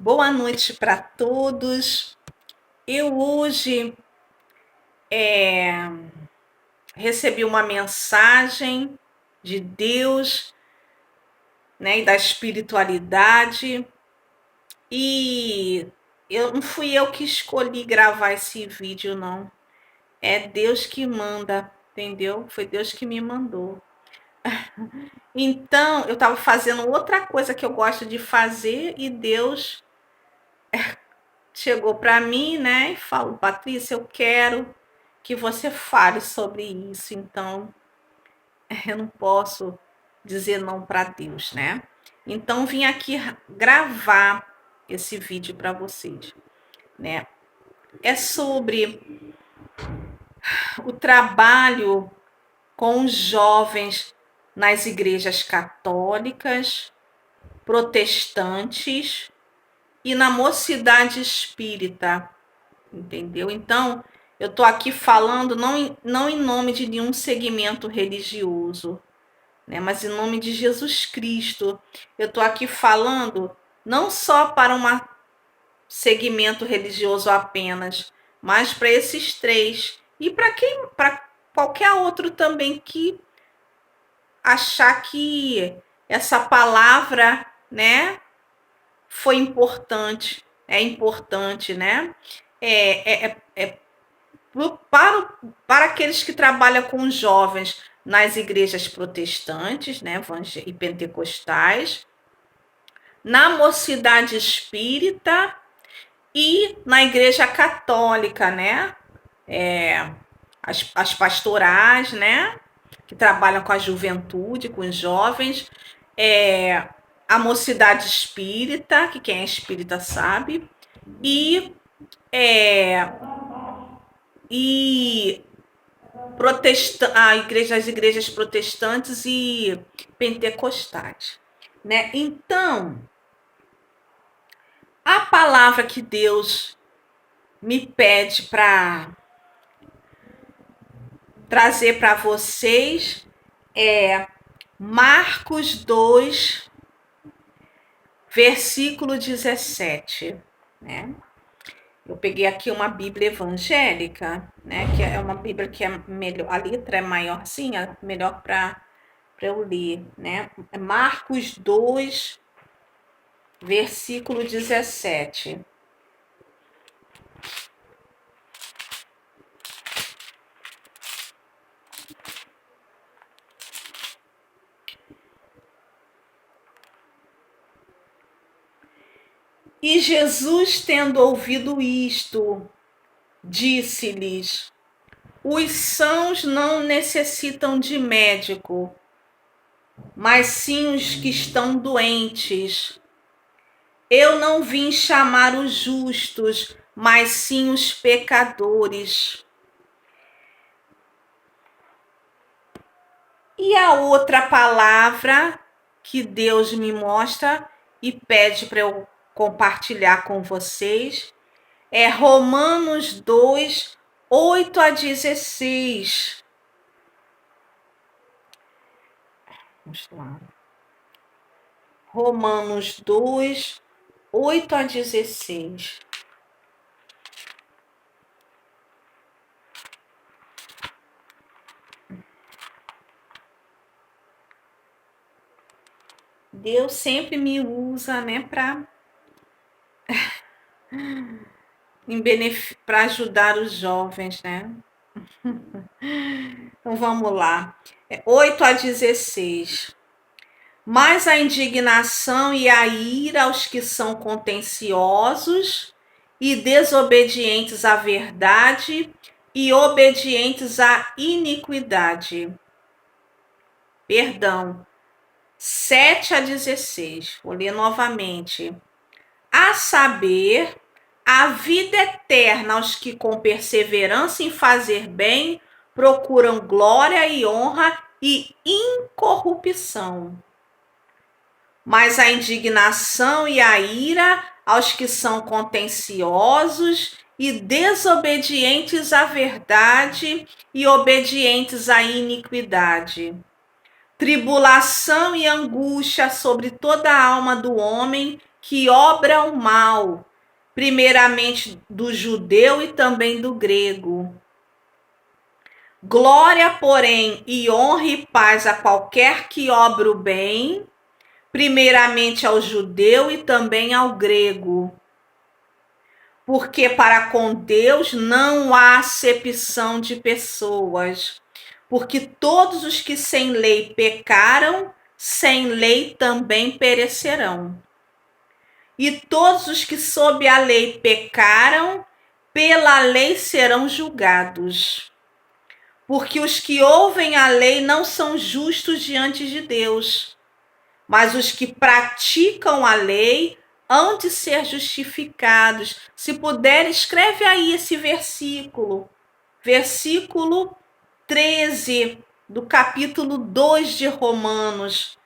Boa noite para todos. Eu hoje recebi uma mensagem de Deus, né, e da espiritualidade, e não fui eu que escolhi gravar esse vídeo, não. É Deus que manda, entendeu? Foi Deus que me mandou. Então, eu estava fazendo outra coisa que eu gosto de fazer e Deus chegou para mim, né, e falou: Patrícia, eu quero que você fale sobre isso. Então, eu não posso dizer não para Deus, né? Então, vim aqui gravar esse vídeo para vocês, né? É sobre o trabalho com os jovens nas igrejas católicas, protestantes e na mocidade espírita, entendeu? Então, eu estou aqui falando não em nome de nenhum segmento religioso, né? Mas em nome de Jesus Cristo. Eu estou aqui falando não só para um segmento religioso apenas, mas para esses três e para qualquer outro também que achar que essa palavra, né, foi importante, é importante, né? Para aqueles que trabalham com jovens nas igrejas protestantes, né, e pentecostais, na mocidade espírita e na igreja católica, né? As pastorais, né? Que trabalham com a juventude, com os jovens, a mocidade espírita, que quem é espírita sabe, e, é, e as igrejas protestantes e pentecostais, né? Então, a palavra que Deus me pede para trazer para vocês é Marcos 2, versículo 17, né? Eu peguei aqui uma Bíblia evangélica, né? Que é uma Bíblia que é melhor, a letra é maiorzinha, melhor para eu ler, né? Marcos 2, versículo 17. E Jesus, tendo ouvido isto, disse-lhes: os sãos não necessitam de médico, mas sim os que estão doentes. Eu não vim chamar os justos, mas sim os pecadores. E a outra palavra que Deus me mostra e pede para eu compartilhar com vocês é Romanos 2, 8 a 16. Vamos lá. Romanos 2, 8 a 16. Deus sempre me usa, né, para ajudar os jovens, né? Então vamos lá. 8 a 16. Mas a indignação e a ira aos que são contenciosos e desobedientes à verdade e obedientes à iniquidade. Perdão. 7 a 16. Vou ler novamente. A saber, a vida eterna aos que com perseverança em fazer bem procuram glória e honra e incorrupção. Mas a indignação e a ira aos que são contenciosos e desobedientes à verdade e obedientes à iniquidade. Tribulação e angústia sobre toda a alma do homem que obra o mal, primeiramente do judeu e também do grego. Glória, porém, e honra e paz a qualquer que obra o bem, primeiramente ao judeu e também ao grego. Porque para com Deus não há acepção de pessoas, porque todos os que sem lei pecaram, sem lei também perecerão. E todos os que sob a lei pecaram, pela lei serão julgados. Porque os que ouvem a lei não são justos diante de Deus, mas os que praticam a lei hão de ser justificados. Se puder, escreve aí esse versículo. Versículo 13 do capítulo 2 de Romanos.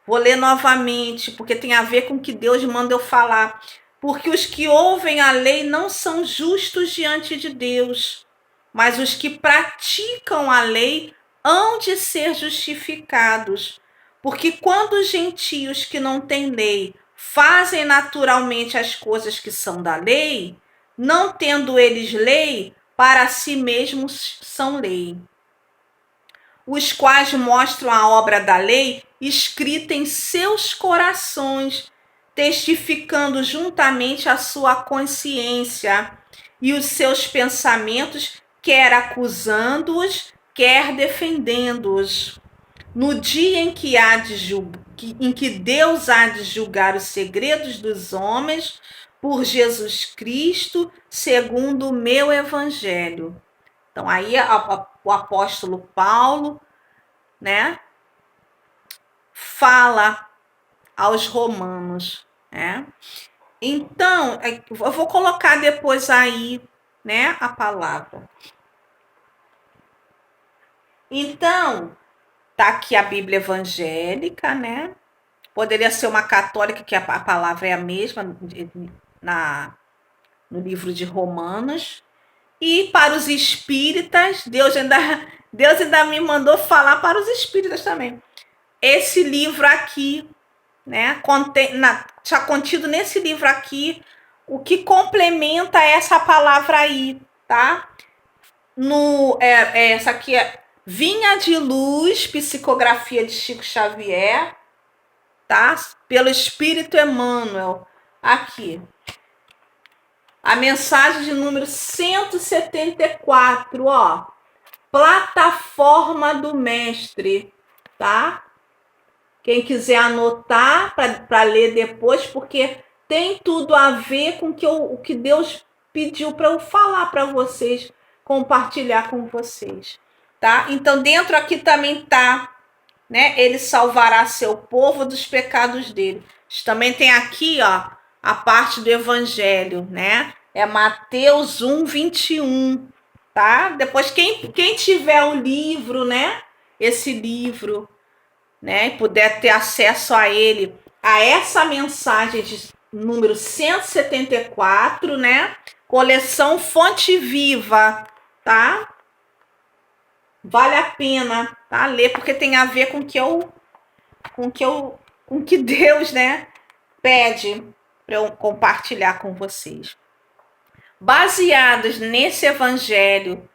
Vou ler novamente, porque tem a ver com o que Deus manda eu falar. Porque os que ouvem a lei não são justos diante de Deus, mas os que praticam a lei hão de ser justificados. Porque quando os gentios que não têm lei fazem naturalmente as coisas que são da lei, não tendo eles lei, para si mesmos são lei, os quais mostram a obra da lei escrita em seus corações, testificando juntamente a sua consciência e os seus pensamentos, quer acusando-os, quer defendendo-os. No dia em que Deus há de julgar os segredos dos homens por Jesus Cristo, segundo o meu evangelho. Então, aí o apóstolo Paulo, né, fala aos romanos, né? Então, eu vou colocar depois aí, né, a palavra. Então, tá aqui a Bíblia evangélica, né? Poderia ser uma católica, que a palavra é a mesma no livro de Romanos. E para os espíritas, Deus ainda me mandou falar para os espíritas também. Esse livro aqui, né, está contido nesse livro aqui o que complementa essa palavra aí, tá? Essa aqui é Vinha de Luz, psicografia de Chico Xavier, tá? Pelo Espírito Emmanuel. Aqui. A mensagem de número 174, ó. Plataforma do Mestre, tá? Quem quiser anotar para ler depois, porque tem tudo a ver com o que Deus pediu para eu falar para vocês, compartilhar com vocês, tá? Então, dentro aqui também tá, né? Ele salvará seu povo dos pecados dele. Também tem aqui, ó, a parte do evangelho, né? É Mateus 1:21, tá? Depois, quem tiver o livro, né? Esse livro, né? E puder ter acesso a ele, a essa mensagem de número 174, né? Coleção Fonte Viva, tá? Vale a pena, tá? Ler, porque tem a ver com o que Deus, né, pede para eu compartilhar com vocês. Baseados nesse evangelho,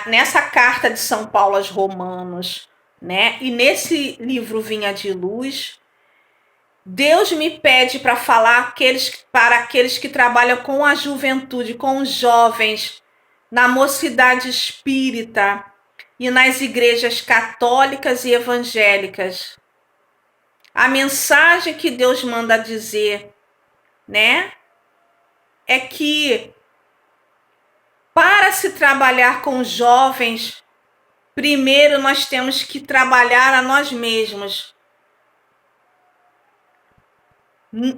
nessa carta de São Paulo aos Romanos, né, e nesse livro Vinha de Luz, Deus me pede para falar para aqueles que trabalham com a juventude, com os jovens, na mocidade espírita e nas igrejas católicas e evangélicas. A mensagem que Deus manda dizer, né, é que para se trabalhar com jovens, primeiro nós temos que trabalhar a nós mesmos,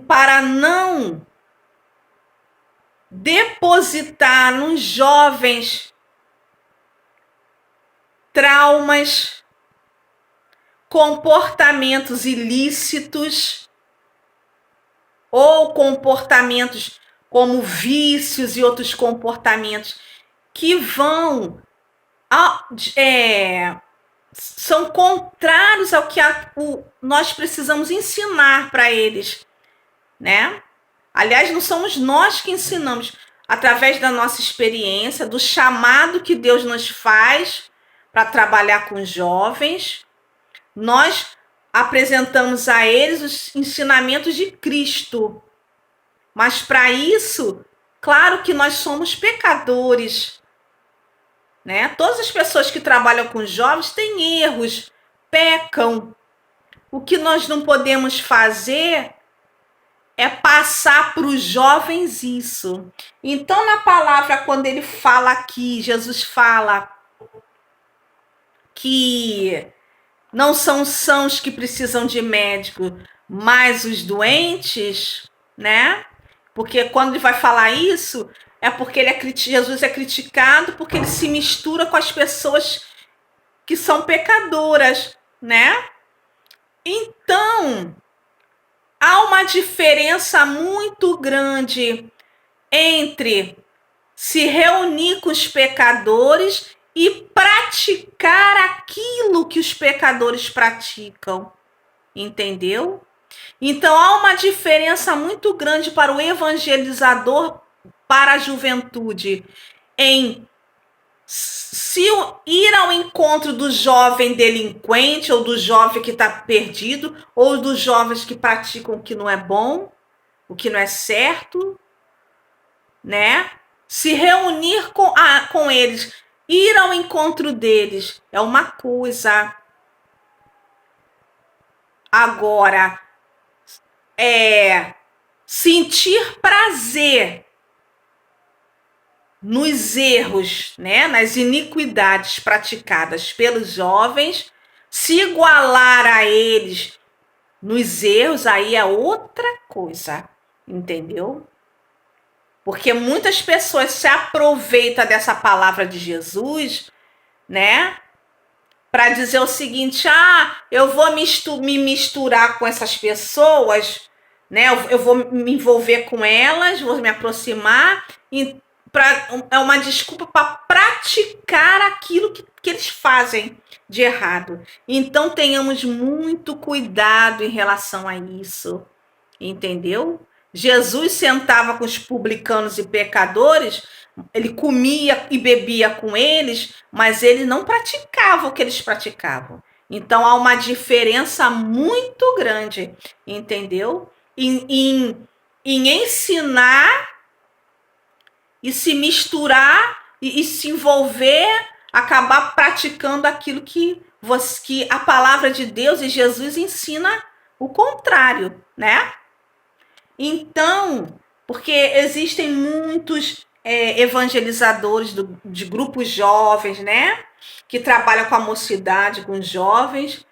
para não depositar nos jovens traumas, comportamentos ilícitos ou comportamentos como vícios e outros comportamentos que são contrários ao que nós precisamos ensinar para eles, né? Aliás, não somos nós que ensinamos, através da nossa experiência, do chamado que Deus nos faz para trabalhar com jovens, nós apresentamos a eles os ensinamentos de Cristo. Mas para isso, claro que nós somos pecadores, né? Todas as pessoas que trabalham com jovens têm erros, pecam. O que nós não podemos fazer é passar para os jovens isso. Então, na palavra, quando ele fala aqui, Jesus fala que não são sãos que precisam de médico, mas os doentes, né? Porque quando ele vai falar isso, é porque Jesus é criticado porque ele se mistura com as pessoas que são pecadoras, né? Então, há uma diferença muito grande entre se reunir com os pecadores e praticar aquilo que os pecadores praticam. Entendeu? Então há uma diferença muito grande para o evangelizador, para a juventude, em se ir ao encontro do jovem delinquente, ou do jovem que está perdido, ou dos jovens que praticam o que não é bom, o que não é certo, né? Se reunir com eles, ir ao encontro deles, é uma coisa. Agora, sentir prazer nos erros, né, nas iniquidades praticadas pelos jovens, se igualar a eles nos erros, aí é outra coisa, entendeu? Porque muitas pessoas se aproveitam dessa palavra de Jesus, né, para dizer o seguinte: eu vou me misturar com essas pessoas, né? Eu vou me envolver com elas, vou me aproximar, é uma desculpa para praticar aquilo que eles fazem de errado. Então tenhamos muito cuidado em relação a isso, entendeu? Jesus sentava com os publicanos e pecadores, ele comia e bebia com eles, mas ele não praticava o que eles praticavam. Então há uma diferença muito grande, entendeu? Em ensinar e se misturar e se envolver, acabar praticando aquilo que a palavra de Deus e Jesus ensina o contrário, né? Então, porque existem muitos evangelizadores de grupos jovens, né? Que trabalham com a mocidade, com os jovens,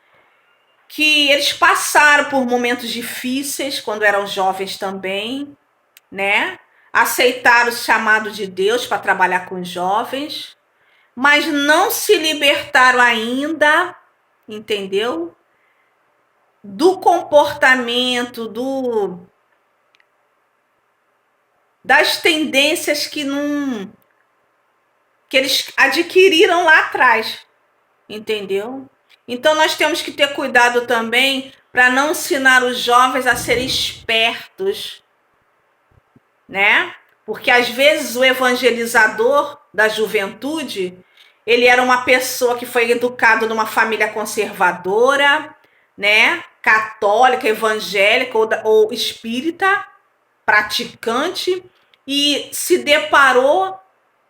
que eles passaram por momentos difíceis quando eram jovens também, né? Aceitaram o chamado de Deus para trabalhar com os jovens, mas não se libertaram ainda, entendeu? Do comportamento, das tendências que eles adquiriram lá atrás, entendeu? Então nós temos que ter cuidado também para não ensinar os jovens a serem espertos, né? Porque às vezes o evangelizador da juventude, ele era uma pessoa que foi educado numa família conservadora, né? Católica, evangélica ou espírita, praticante, e se deparou,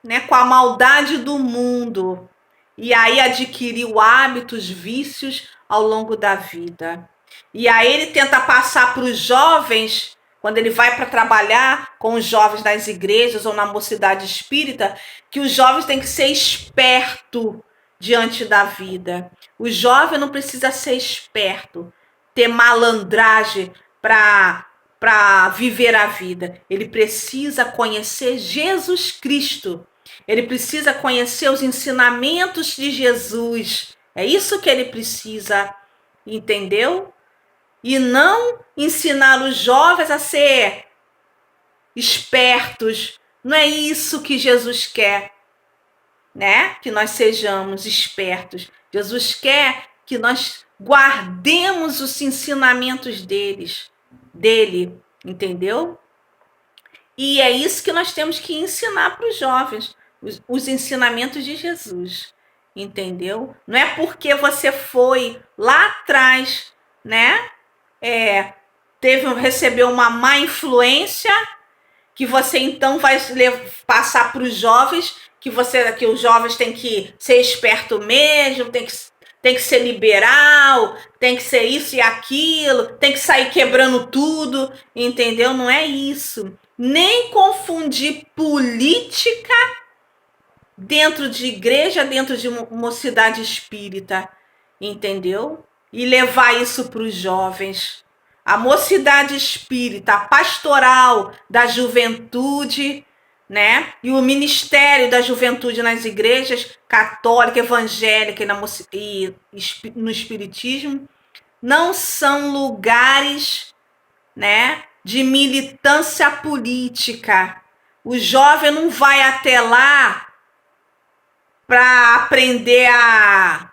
né, com a maldade do mundo, e aí adquiriu hábitos, vícios ao longo da vida. E aí ele tenta passar para os jovens, quando ele vai para trabalhar com os jovens nas igrejas ou na mocidade espírita, que os jovens têm que ser esperto diante da vida. O jovem não precisa ser esperto, ter malandragem para viver a vida. Ele precisa conhecer Jesus Cristo. Ele precisa conhecer os ensinamentos de Jesus. É isso que ele precisa, entendeu? E não ensinar os jovens a ser espertos. Não é isso que Jesus quer, né? Que nós sejamos espertos. Jesus quer que nós guardemos os ensinamentos dele, entendeu? E é isso que nós temos que ensinar para os jovens, os ensinamentos de Jesus, entendeu? Não é porque você foi lá atrás, né? Recebeu uma má influência que você então vai passar para os jovens que os jovens têm que ser esperto mesmo, tem que ser liberal, tem que ser isso e aquilo, tem que sair quebrando tudo, entendeu? Não é isso. Nem confundir política dentro de igreja, dentro de mocidade espírita, entendeu? E levar isso para os jovens. A mocidade espírita, a pastoral da juventude, né? E o ministério da juventude nas igrejas católica, evangélica e no espiritismo não são lugares, né, de militância política. O jovem não vai até lá para aprender a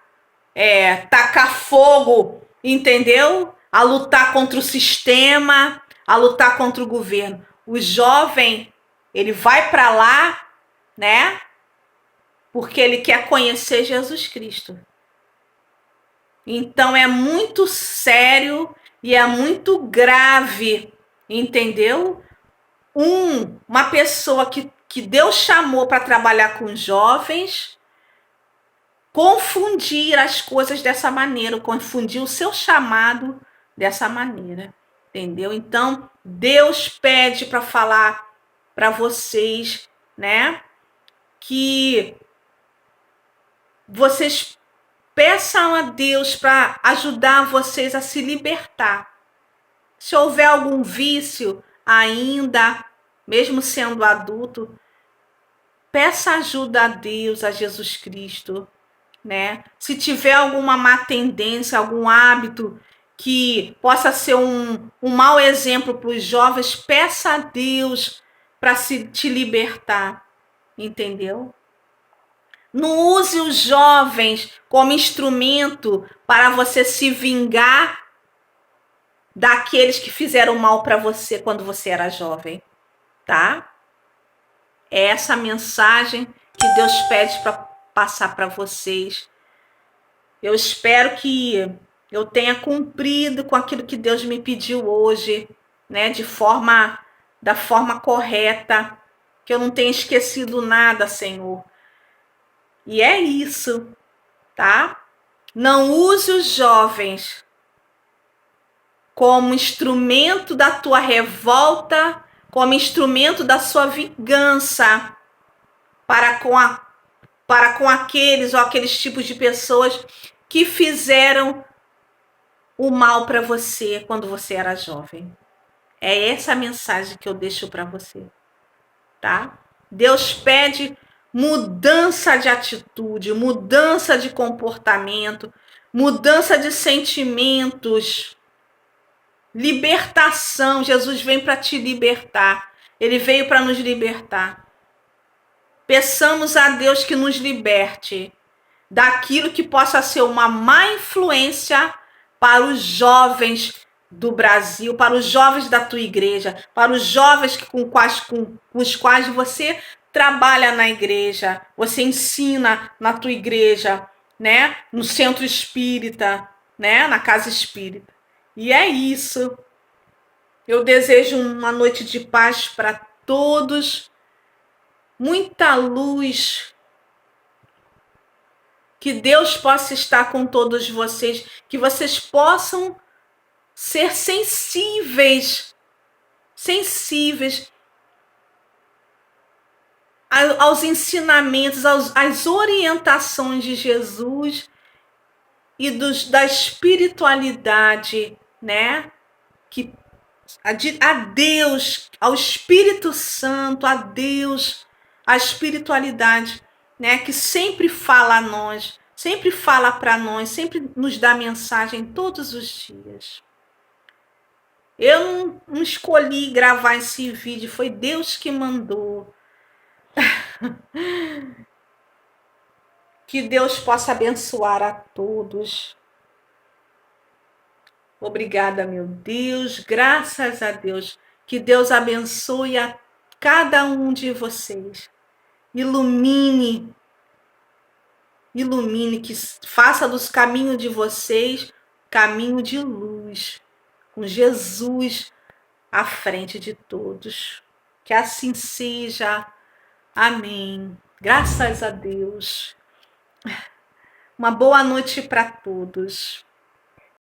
tacar fogo, entendeu? A lutar contra o sistema, a lutar contra o governo. O jovem, ele vai para lá, né? Porque ele quer conhecer Jesus Cristo. Então é muito sério e é muito grave, entendeu? Uma pessoa que Deus chamou para trabalhar com jovens confundir as coisas dessa maneira, confundir o seu chamado dessa maneira, entendeu? Então, Deus pede para falar para vocês, né, que vocês peçam a Deus para ajudar vocês a se libertar. Se houver algum vício ainda, mesmo sendo adulto, peça ajuda a Deus, a Jesus Cristo, né? Se tiver alguma má tendência, algum hábito que possa ser um mau exemplo para os jovens, peça a Deus para te libertar, entendeu? Não use os jovens como instrumento para você se vingar daqueles que fizeram mal para você quando você era jovem, tá? É essa mensagem que Deus pede para passar para vocês. Eu espero que eu tenha cumprido com aquilo que Deus me pediu hoje, né, da forma correta, que eu não tenha esquecido nada, Senhor. E é isso, tá? Não use os jovens como instrumento da tua revolta, como instrumento da sua vingança para com aqueles ou aqueles tipos de pessoas que fizeram o mal para você quando você era jovem. É essa a mensagem que eu deixo para você, tá? Deus pede mudança de atitude, mudança de comportamento, mudança de sentimentos, libertação. Jesus vem para te libertar. Ele veio para nos libertar. Peçamos a Deus que nos liberte daquilo que possa ser uma má influência para os jovens do Brasil, para os jovens da tua igreja, para os jovens com os quais você trabalha na igreja, você ensina na tua igreja, né? No centro espírita, né? Na casa espírita. E é isso. Eu desejo uma noite de paz para todos, muita luz, que Deus possa estar com todos vocês, que vocês possam ser sensíveis aos ensinamentos, às orientações de Jesus e da espiritualidade, né? Que a Deus, ao Espírito Santo, a Deus, a espiritualidade, né? Que sempre fala a nós, sempre fala para nós, sempre nos dá mensagem todos os dias. Eu não escolhi gravar esse vídeo, foi Deus que mandou. Que Deus possa abençoar a todos. Obrigada, meu Deus, graças a Deus, Que Deus abençoe a cada um de vocês. Ilumine, que faça dos caminhos de vocês caminho de luz, com Jesus à frente de todos. Que assim seja. Amém. Graças a Deus. Uma boa noite para todos.